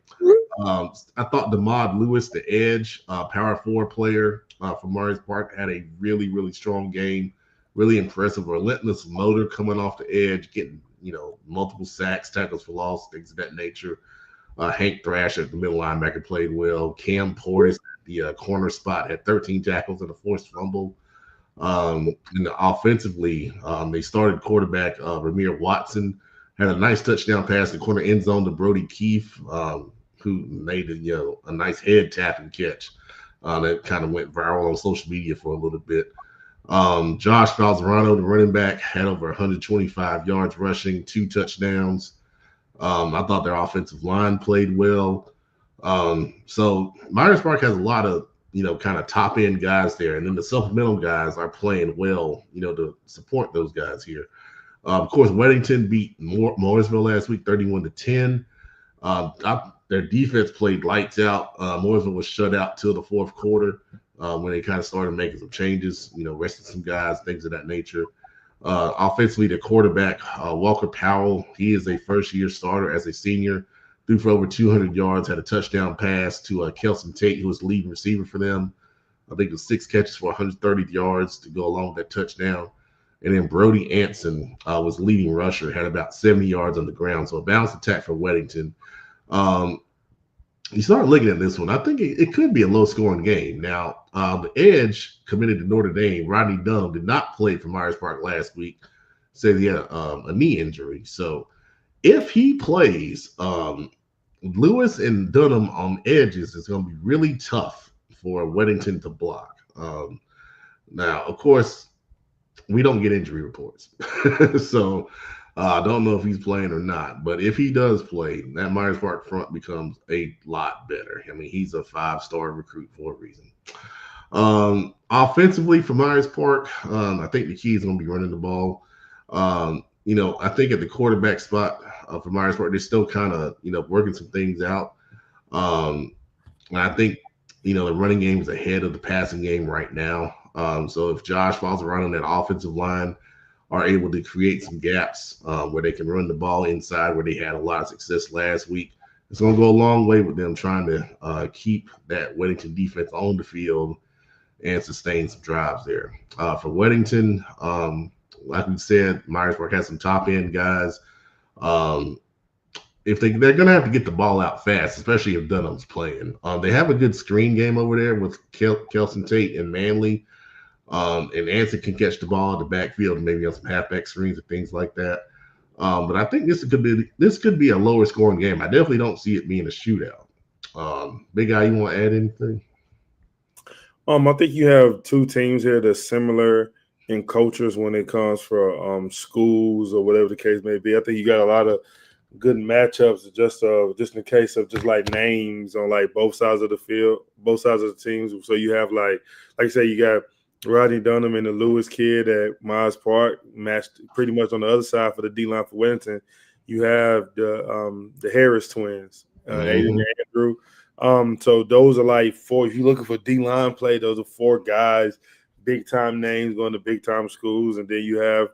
I thought DeMod Lewis, the edge, power 4 player from Myers Park, had a really, really strong game. Really impressive, relentless motor coming off the edge, getting, multiple sacks, tackles for loss, things of that nature. Hank Thrasher at the middle linebacker played well. Cam Portis at the corner spot had 13 tackles and a forced fumble. And offensively, they started quarterback Ramir Watson, had a nice touchdown pass in the corner end zone to Brody Keefe, who made a nice head tapping catch that kind of went viral on social media for a little bit. Josh Falzerano, the running back, had over 125 yards rushing, 2 touchdowns. I thought their offensive line played well. So Myers Park has a lot of, kind of top end guys there. And then the supplemental guys are playing well, to support those guys here. Of course, Weddington beat Mooresville last week, 31-10. Their defense played lights out. Mooresville was shut out till the fourth quarter when they kind of started making some changes, resting some guys, things of that nature. Offensively, the quarterback, Walker Powell, he is a first-year starter as a senior, threw for over 200 yards, had a touchdown pass to Kelson Tate, who was the leading receiver for them. I think it was 6 catches for 130 yards to go along with that touchdown. And then Brody Anson was leading rusher, had about 70 yards on the ground. So a balanced attack for Weddington. you start looking at this one, I think it could be a low scoring game. Now, the edge committed to Notre Dame, Rodney Dunham, did not play for Myers Park last week. Said he had a knee injury. So if he plays, Lewis and Dunham on edges is going to be really tough for Weddington to block. Now, of course, we don't get injury reports. So I don't know if he's playing or not. But if he does play, that Myers Park front becomes a lot better. I mean, he's a 5-star recruit for a reason. Offensively for Myers Park, I think the key is going to be running the ball. I think at the quarterback spot for Myers Park, they're still kind of, working some things out. Um, and I think, the running game is ahead of the passing game right now. So if Josh falls around on that offensive line, are able to create some gaps where they can run the ball inside, where they had a lot of success last week, it's going to go a long way with them trying to keep that Weddington defense on the field and sustain some drives there. For Weddington, like we said, Myersburg has some top end guys. Um, if they're going to have to get the ball out fast, especially if Dunham's playing. They have a good screen game over there with Kelson Tate and Manley. And Anson can catch the ball in the backfield, maybe on some halfback screens and things like that. But I think this could be a lower scoring game. I definitely don't see it being a shootout. Big guy, you want to add anything? I think you have two teams here that's similar in cultures when it comes for schools or whatever the case may be. I think you got a lot of good matchups just in the case of just like names on like both sides of the field, both sides of the teams. So you have like I say, you got Rodney Dunham and the Lewis kid at Myers Park matched pretty much on the other side for the D line for Wellington. You have the Harris twins, Aiden and Andrew. So those are like four. If you're looking for D line play, those are four guys, big time names going to big time schools. And then you have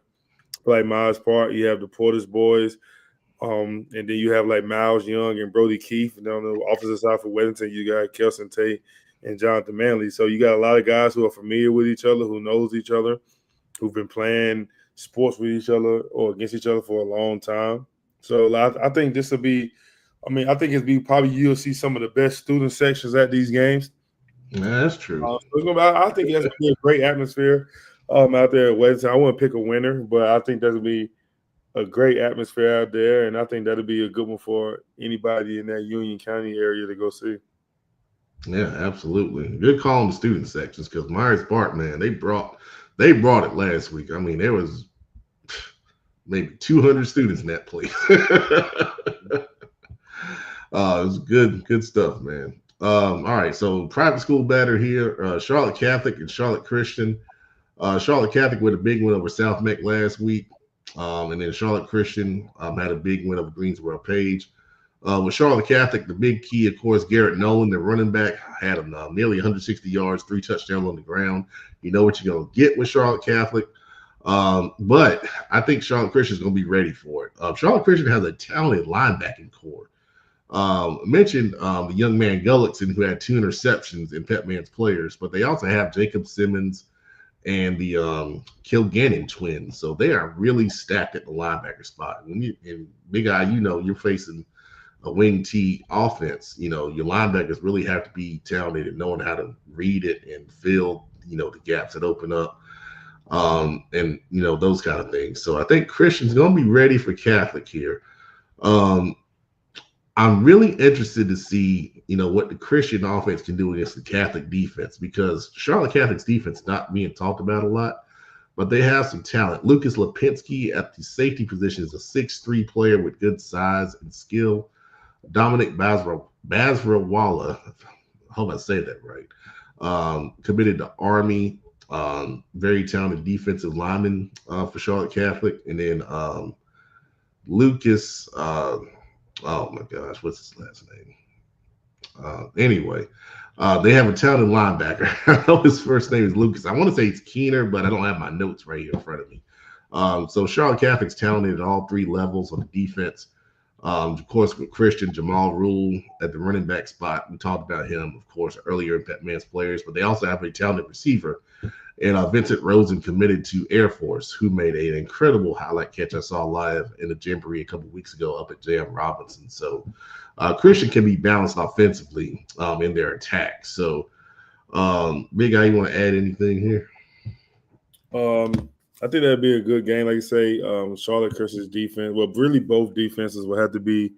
like Myers Park, you have the Porter's boys. And then you have like Miles Young and Brody Keefe. And on the opposite side for Weddington, you got Kelson Tate and Jonathan Manley. So you got a lot of guys who are familiar with each other, who knows each other, who've been playing sports with each other or against each other for a long time. So I think this will be, I think it'll be probably you'll see some of the best student sections at these games. Yeah, that's true. I think that's going to be a great atmosphere out there at Weddington. I wouldn't pick a winner, but I think that's going to be a great atmosphere out there, and I think that'll be a good one for anybody in that Union County area to go see. Yeah, absolutely. Good call on the student sections because Myers Park, man, they brought it last week. I mean, there was maybe 200 students in that place. It was good stuff, man. All right, so private school batter here, Charlotte Catholic and Charlotte Christian. Charlotte Catholic with a big win over South Meck last week. And then Charlotte Christian had a big win over Greensboro Page. With Charlotte Catholic, the big key, of course, Garrett Nolan, the running back, had nearly 160 yards, 3 touchdowns on the ground. You know what you're going to get with Charlotte Catholic. But I think Charlotte Christian is going to be ready for it. Charlotte Christian has a talented linebacking core. Mentioned the young man Gullickson, who had 2 interceptions in Pepman's players, but they also have Jacob Simmons and the Kilgannon twins. So they are really stacked at the linebacker spot. And Big Eye, you're facing a wing T offense. Your linebackers really have to be talented and knowing how to read it and fill, the gaps that open up. And those kind of things. So I think Christian's going to be ready for Catholic here. I'm really interested to see, what the Christian offense can do against the Catholic defense because Charlotte Catholic's defense is not being talked about a lot, but they have some talent. Lucas Lipinski at the safety position is a 6'3" player with good size and skill. Dominic Basrawala, I hope I say that right, committed to Army, very talented defensive lineman for Charlotte Catholic. And then Lucas, oh my gosh, what's his last name? Anyway, they have a talented linebacker. I know his first name is Lucas. I want to say it's Keener, but I don't have my notes right here in front of me. So Charlotte Catholic's talented at all 3 levels on the defense. Of course, with Christian, Jamal Rule at the running back spot. We talked about him, of course, earlier in Pepman's players, but they also have a talented receiver And Vincent Rosen committed to Air Force, who made an incredible highlight catch I saw live in the Jamboree a couple weeks ago up at J.M. Robinson. So Christian can be balanced offensively in their attack. So, Big Guy, you want to add anything here? I think that'd be a good game. Like you say, Charlotte Christian's defense. Well, really, both defenses will have to be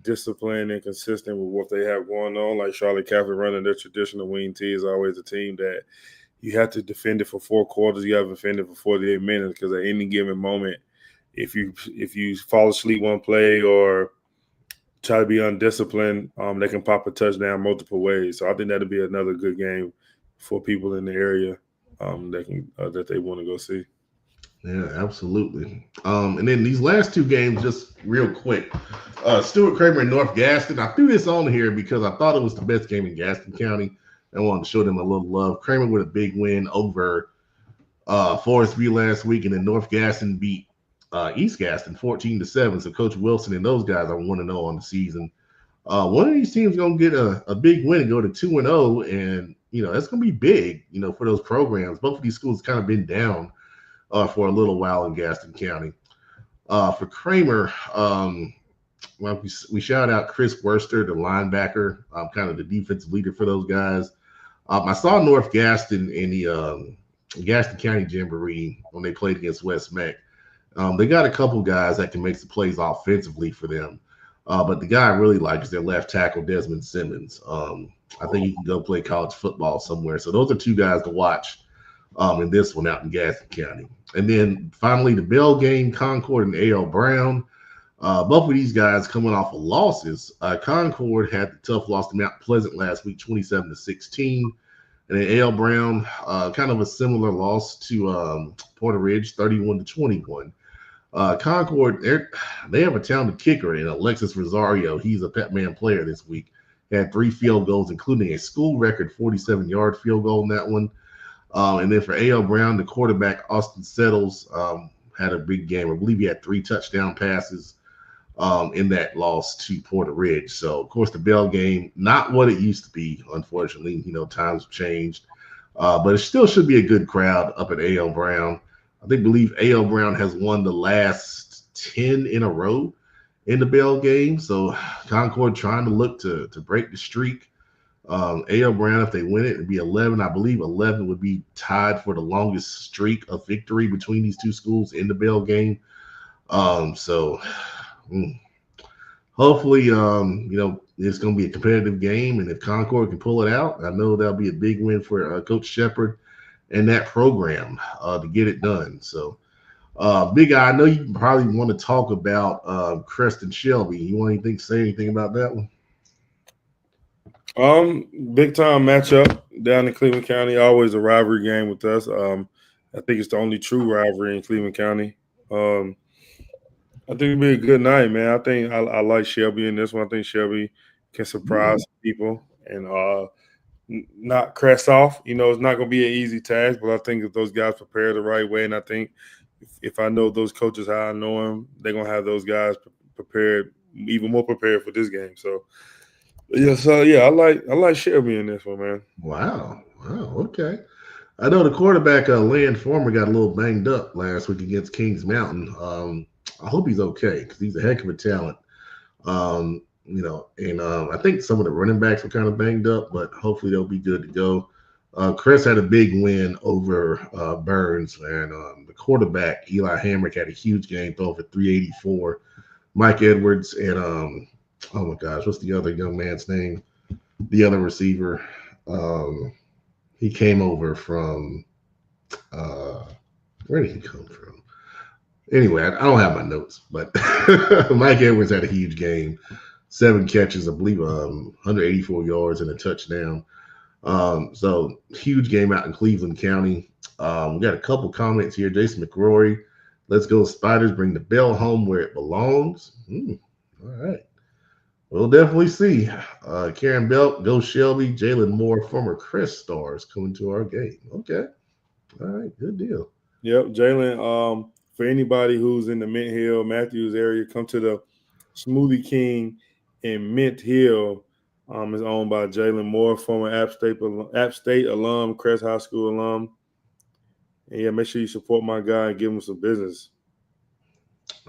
disciplined and consistent with what they have going on. Like Charlotte Catholic running their traditional wing T is always a team that you have to defend it for 4 quarters. You have to defend it for 48 minutes because at any given moment, if you fall asleep one play or try to be undisciplined, they can pop a touchdown multiple ways. So I think that'll be another good game for people in the area that they want to go see. Yeah, absolutely. And then these last two games, just real quick. Stuart Kramer and North Gaston. I threw this on here because I thought it was the best game in Gaston County. I wanted to show them a little love. Kramer with a big win over Forest View last week, and then North Gaston beat East Gaston 14-7. So Coach Wilson and those guys are 1-0 on the season. One of these teams is gonna get a big win and go to 2-0, and that's gonna be big, for those programs. Both of these schools kind of been down for a little while in Gaston County. For Kramer, well, we shout out Chris Worster, the linebacker, kind of the defensive leader for those guys. I saw North Gaston in the Gaston County Jamboree when they played against West Meck. They got a couple guys that can make some plays offensively for them. But the guy I really like is their left tackle, Desmond Simmons. I think he can go play college football somewhere. So those are two guys to watch in this one out in Gaston County. And then finally, the Bell game, Concord and A.L. Brown. Both of these guys coming off of losses. Concord had the tough loss to Mount Pleasant last week, 27-16. And then A.L. Brown, kind of a similar loss to Porter Ridge, 31-21. Concord, they have a talented kicker in Alexis Rosario. He's a Pepman player this week. He had 3 field goals, including a school record 47-yard field goal in that one. And then for A.L. Brown, the quarterback, Austin Settles, had a big game. I believe he had 3 touchdown passes in that loss to Porter Ridge. So, of course, the Bell game, not what it used to be, unfortunately. Times have changed. But it still should be a good crowd up at A.L. Brown. I believe A.L. Brown has won the last 10 in a row in the Bell game. So Concord trying to look to break the streak. A.L. Brown, if they win it, it'd be 11. I believe 11 would be tied for the longest streak of victory between these two schools in the Bell game. So hopefully, it's going to be a competitive game. And if Concord can pull it out, I know that'll be a big win for Coach Shepard and that program to get it done. So, Big Guy, I know you probably want to talk about Creston Shelby. You want to say anything about that one? Big time matchup down in Cleveland County. Always a rivalry game with us. I think it's the only true rivalry in Cleveland County. I think it'll be a good night, man. I think I like Shelby in this one. I think Shelby can surprise people and not crest off. It's not going to be an easy task, but I think if those guys prepare the right way, and I think if I know those coaches how I know them, they're going to have those guys prepared, even more prepared for this game. So, I like Shelby in this one, man. Wow. Okay. I know the quarterback, Land Former, got a little banged up last week against Kings Mountain. I hope he's okay because he's a heck of a talent. I think some of the running backs were kind of banged up, but hopefully they'll be good to go. Chris had a big win over Burns, and the quarterback, Eli Hamrick, had a huge game, throwing for 384. Mike Edwards and, oh my gosh, what's the other young man's name? The other receiver. He came over from, where did he come from? Anyway, I don't have my notes, but Mike Edwards had a huge game. 7 catches, I believe, 184 yards and a touchdown. So huge game out in Cleveland County. We got a couple comments here. Jason McRory, let's go Spiders, bring the bell home where it belongs. All right. We'll definitely see. Karen Belt, go Shelby, Jalen Moore, former Chris Stars coming to our game. Okay. All right, good deal. Yep, Jalen, for anybody who's in the Mint Hill, Matthews area, come to the Smoothie King in Mint Hill. Is owned by Jalen Moore, former App State alum, Crest High School alum. And yeah, make sure you support my guy and give him some business.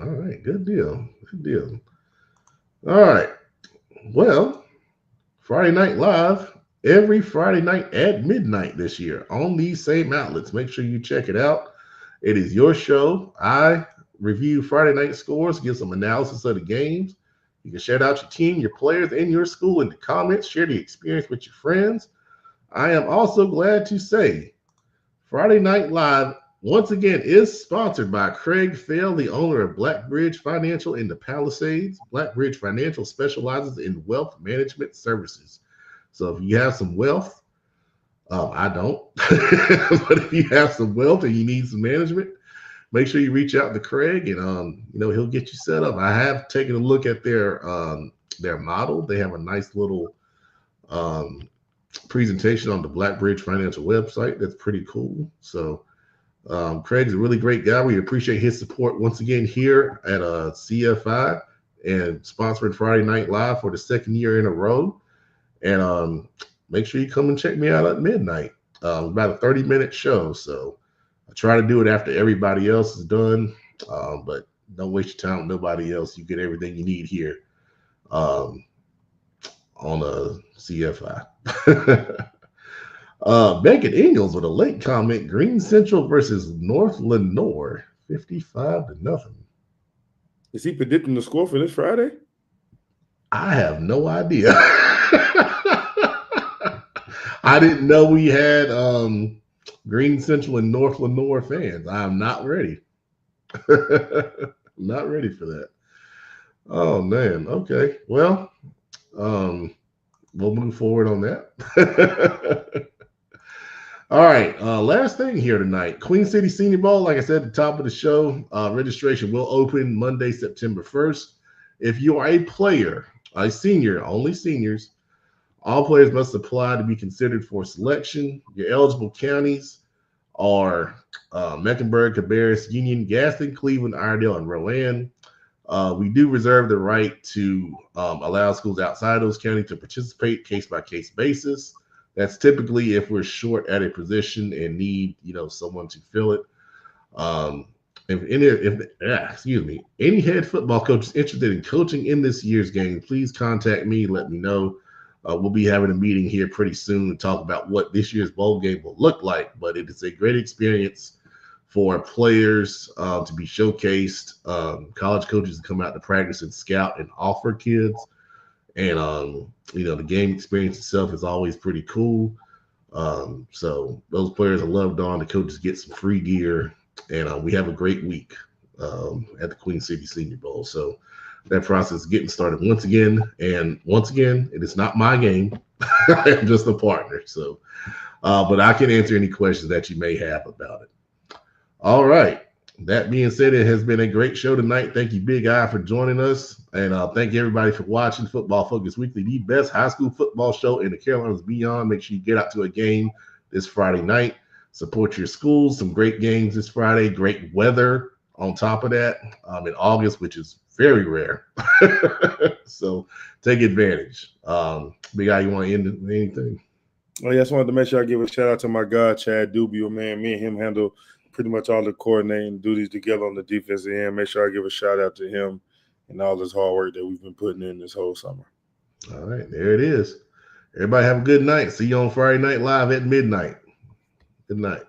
All right, good deal. Good deal. All right. Well, Friday Night Live every Friday night at midnight this year on these same outlets. Make sure you check it out. It is your show. I review Friday night scores, give some analysis of the games. You can shout out your team, your players, and your school in the comments. Share the experience with your friends. I am also glad to say Friday Night Live once again is sponsored by Craig Fell, the owner of Blackbridge Financial in the Palisades. Blackbridge Financial specializes in wealth management services. So if you have some wealth, I don't, but if you have some wealth and you need some management, make sure you reach out to Craig, and he'll get you set up. I have taken a look at their model. They have a nice little presentation on the Blackbridge Financial website. That's pretty cool. So Craig's a really great guy. We appreciate his support once again here at CFI and sponsoring Friday Night Live for the second year in a row. And make sure you come and check me out at midnight. About a 30-minute show. So I try to do it after everybody else is done, but don't waste your time with nobody else. You get everything you need here on a CFI. Megan Ingalls with a late comment: Green Central versus North Lenore, 55-0. Is he predicting the score for this Friday? I have no idea. I didn't know we had Green Central and North Lenore fans. I'm not ready. Not ready for that. Oh man. Okay. Well, we'll move forward on that. All right. Last thing here tonight. Queen City Senior Bowl, like I said at the top of the show, registration will open Monday, September 1st. If you are a player, a senior, only seniors, all players must apply to be considered for selection. Your eligible counties are Mecklenburg, Cabarrus, Union, Gaston, Cleveland, Iredell, and Rowan. We do reserve the right to allow schools outside those counties to participate case-by-case basis. That's typically if we're short at a position and need, someone to fill it. Any head football coach is interested in coaching in this year's game, please contact me. Let me know. We'll be having a meeting here pretty soon to talk about what this year's bowl game will look like. But it is a great experience for players to be showcased. College coaches to come out to practice and scout and offer kids. And, the game experience itself is always pretty cool. So those players are loved on. The coaches get some free gear. And we have a great week at the Queen City Senior Bowl. So that process is getting started once again. And once again, it is not my game. I am just a partner. So, but I can answer any questions that you may have about it. All right. That being said, it has been a great show tonight. Thank you, Big Eye, for joining us. And thank you, everybody, for watching Football Focus Weekly, the best high school football show in the Carolinas beyond. Make sure you get out to a game this Friday night. Support your schools. Some great games this Friday. Great weather on top of that in August, which is very rare. So take advantage. Big Eye, you want to end with anything? Oh, yeah, I just wanted to make sure I give a shout out to my guy, Chad Dubio, man. Me and him handle pretty much all the coordinating duties together on the defensive end. Make sure I give a shout out to him and all this hard work that we've been putting in this whole summer. All right, there it is. Everybody have a good night. See you on Friday Night Live at midnight. Good night.